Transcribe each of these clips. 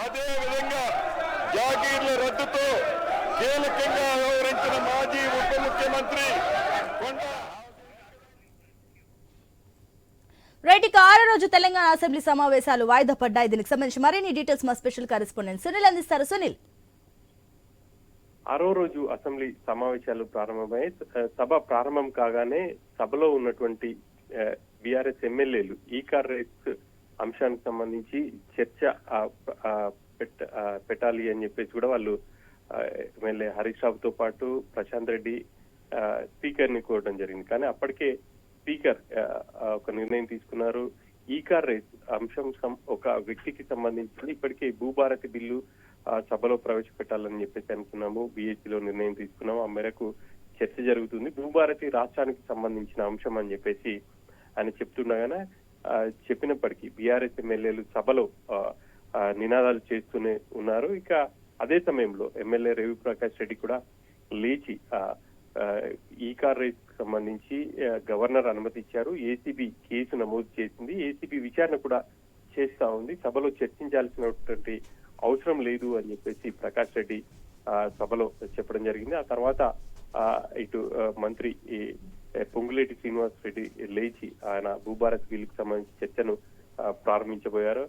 అదే విధంగా జాగీర్ల రద్దుతో కీలకంగా వ్యవహరించిన మాజీ ఉప ముఖ్యమంత్రి రైట్, ఇక 6వ రోజు తెలంగాణ అసెంబ్లీ సమావేశాలు వాయిదా పడ్డాయి. దీనికి సంబంధించి మరిన్ని డీటెయిల్స్ మా స్పెషల్ కరెస్పాండెంట్ సునీల్ అందిస్తారు. సునీల్, 6వ రోజు అసెంబ్లీ సమావేశాలు ప్రారంభమై సభ ప్రారంభం కాగానే సభలో ఉన్నటువంటి బీఆర్ఎస్ ఎమ్మెల్యేలు ఈ కార్ రేస్ అంశానికి సంబంధించి చర్చ పెట్టాలి అని చెప్పేసి కూడా వాళ్ళు ఎమ్మెల్యే హరీష్ రావుతో పాటు ప్రశాంత్ రెడ్డి స్పీకర్ ని కోరడం జరిగింది. కానీ అప్పటికే స్పీకర్ ఒక నిర్ణయం తీసుకున్నారు. ఈ కార్ రేస్ అంశం ఒక వ్యక్తికి సంబంధించి ఇప్పటికే భూభారతి బిల్లు సభలో ప్రవేశపెట్టాలని చెప్పేసి అనుకున్నాము. బీఏసీలో నిర్ణయం తీసుకున్నాము. ఆ మేరకు చర్చ జరుగుతుంది. భూభారతి రాష్ట్రానికి సంబంధించిన అంశం అని చెప్పేసి ఆయన చెప్తుండగానే చెప్పినప్పటికీ బీఆర్ఎస్ ఎమ్మెల్యేలు సభలో నినాదాలు చేస్తూనే ఉన్నారు. ఇక అదే సమయంలో ఎమ్మెల్యే రవి ప్రకాష్ రెడ్డి కూడా లేచి ఈ కార్ రేస్ కు సంబంధించి గవర్నర్ అనుమతి ఇచ్చారు. ఏసీబీ కేసు నమోదు చేసింది. ఏసీబీ విచారణ కూడా చేస్తా ఉంది. సభలో చర్చించాల్సినటువంటి అవసరం లేదు అని చెప్పేసి ప్రకాష్ రెడ్డి సభలో చెప్పడం జరిగింది. ఆ తర్వాత ఇటు మంత్రి పొంగులేటి శ్రీనివాస్ రెడ్డి లేచి ఆయన భూభారత్ బిల్లుకు సంబంధించి చర్చను ప్రారంభించబోయారు.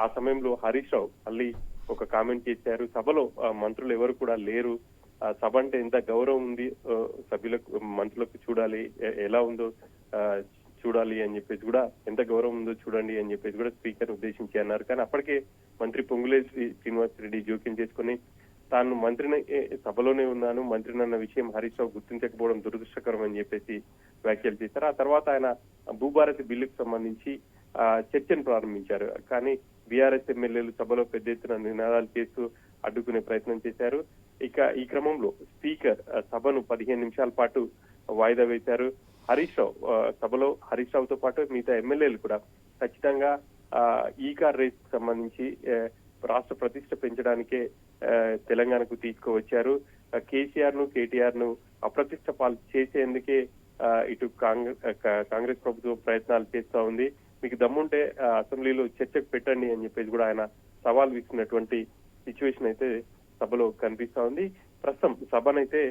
ఆ సమయంలో హరీష్ రావు మళ్ళీ ఒక కామెంట్ చేశారు. సభలో మంత్రులు ఎవరు కూడా లేరు. సభ అంటే ఎంత గౌరవం ఉంది సభ్యులకు, మంత్రులకు చూడాలి, ఎలా ఉందో చూడాలి అని చెప్పేసి కూడా, ఎంత గౌరవం ఉందో చూడండి అని చెప్పేసి కూడా స్పీకర్ ఉద్దేశించి అన్నారు. కానీ అప్పటికే మంత్రి పొంగులేటి శ్రీనివాస్ రెడ్డి జోక్యం చేసుకుని తాను మంత్రిని సభలోనే ఉన్నాను, మంత్రిని అన్న విషయం హరీష్ రావు గుర్తించకపోవడం దురదృష్టకరం అని చెప్పేసి వ్యాఖ్యలు చేశారు. ఆ తర్వాత ఆయన భూభారతి బిల్లుకు సంబంధించి చర్చను ప్రారంభించారు. కానీ బీఆర్ఎస్ ఎమ్మెల్యేలు సభలో పెద్ద ఎత్తున నినాదాలు చేస్తూ అడ్డుకునే ప్రయత్నం చేశారు. ఇక ఈ క్రమంలో స్పీకర్ సభను 15 నిమిషాల పాటు వాయిదా వేశారు. హరీష్ రావు సభలో హరీష్ రావుతో పాటు మిగతా ఎమ్మెల్యేలు కూడా ఖచ్చితంగా ఈ కార్ రేస్ కు సంబంధించి రాష్ట్ర ప్రతిష్ట పెంచడానికే తెలంగాణకు తీసుకువచ్చారు. కేసీఆర్ ను కేటీఆర్ ను అప్రతిష్ట పాలు చేసేందుకే ఇటు కాంగ్రెస్ ప్రభుత్వం ప్రయత్నాలు చేస్తా ఉంది. మీకు దమ్ముంటే అసెంబ్లీలో చర్చకు పెట్టండి అని చెప్పేసి కూడా ఆయన సవాల్ విసినటువంటి సిచ్యువేషన్ అయితే సభలో కనిపిస్తా ఉంది. ప్రస్తుతం సభనైతే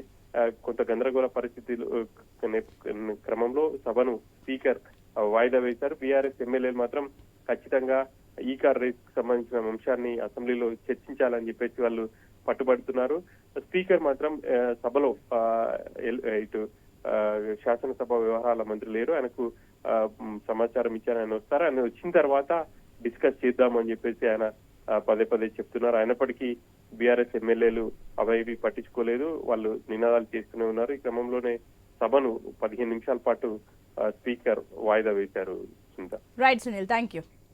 కొంత గందరగోళ పరిస్థితులు క్రమంలో సభను స్పీకర్ వాయిదా వేశారు. బీఆర్ఎస్ ఎమ్మెల్యేలు మాత్రం ఖచ్చితంగా ఈ కార్ రేస్ కు సంబంధించిన అంశాన్ని అసెంబ్లీలో చర్చించాలని చెప్పేసి వాళ్ళు పట్టుబడుతున్నారు. స్పీకర్ మాత్రం సభలో ఇటు శాసనసభ వ్యవహారాల మంత్రి లేరు, ఆయనకు సమాచారం ఇచ్చారు, ఆయన వస్తారు, ఆయన వచ్చిన తర్వాత డిస్కస్ చేద్దామని చెప్పేసి ఆయన పదే పదే చెప్తున్నారు. అయినప్పటికీ బీఆర్ఎస్ ఎమ్మెల్యేలు అవేవి పట్టించుకోలేదు, వాళ్ళు నినాదాలు చేస్తూనే ఉన్నారు. ఈ క్రమంలోనే సభను 15 నిమిషాల పాటు స్పీకర్ వాయిదా వేశారు. Right Sunil, thank you.